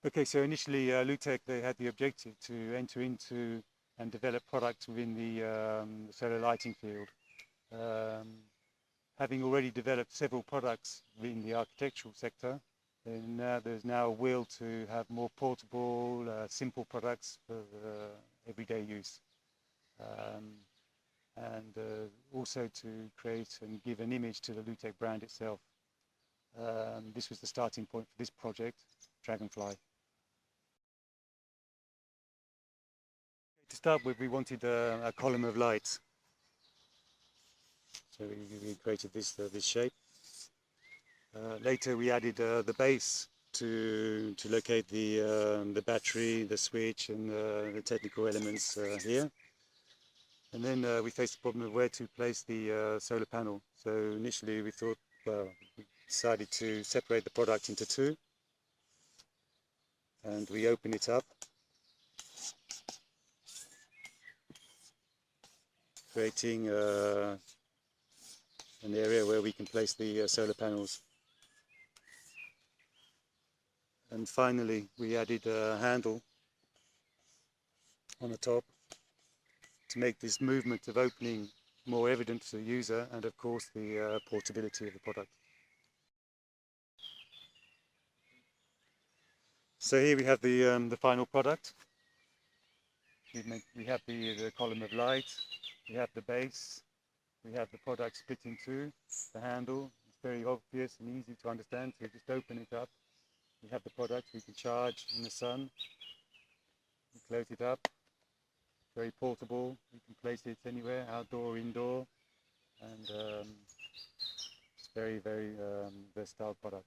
Okay, so initially Lutech, they had the objective to enter into and develop products within the solar lighting field. Having already developed several products in the architectural sector, then there's now a will to have more portable, simple products for everyday use. And also to create and give an image to the Lutech brand itself. This was the starting point for this project, Dragonfly. To start with, we wanted a column of light. So we created this shape. Later we added the base to locate the battery, the switch, and the technical elements here. And then we faced the problem of where to place the solar panel. So initially we thought, well, we decided to separate the product into two, and we open it up, creating an area where we can place the solar panels. And finally we added a handle on the top to make this movement of opening more evident to the user, and of course the portability of the product. So here we have the final product. We have the column of light, we have the base, we have the product split in two, the handle. It's very obvious and easy to understand, so just open it up. We have the product we can charge in the sun. We close it up. Very portable, you can place it anywhere, outdoor, indoor, and it's very, very versatile product.